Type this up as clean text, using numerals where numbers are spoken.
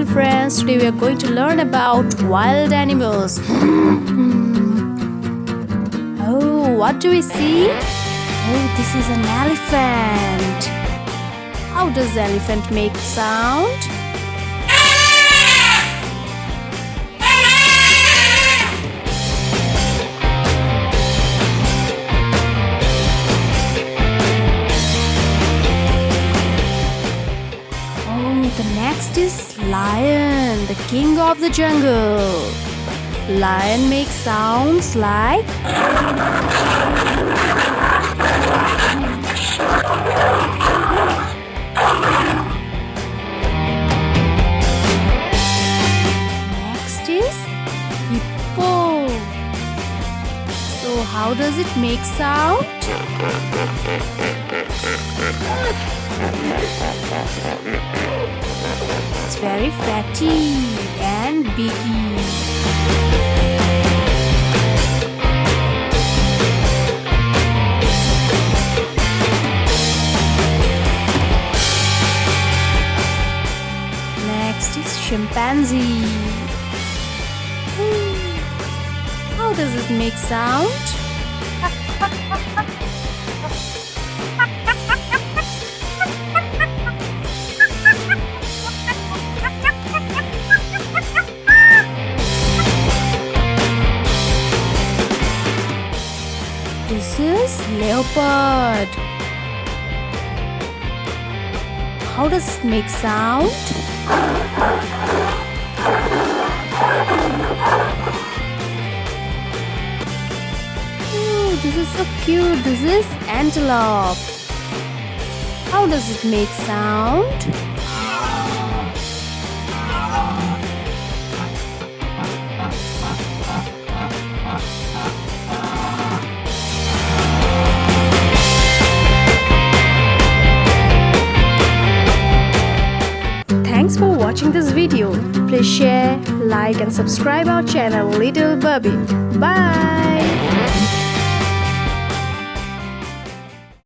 little friends. Today we are going to learn about wild animals. Oh, what do we see? Oh, this is an elephant. How does the elephant make sound? The next is lion, the king of the jungle. Lion makes sounds like next is hippo. So how does it make sound? It's very fatty and biggy. Next is chimpanzee. How does it make sound? This is leopard. How does it make sound? Oh, this is so cute. This is antelope. How does it make sound? Thanks for watching this video. Please share, like and subscribe our channel Little Bubby. Bye.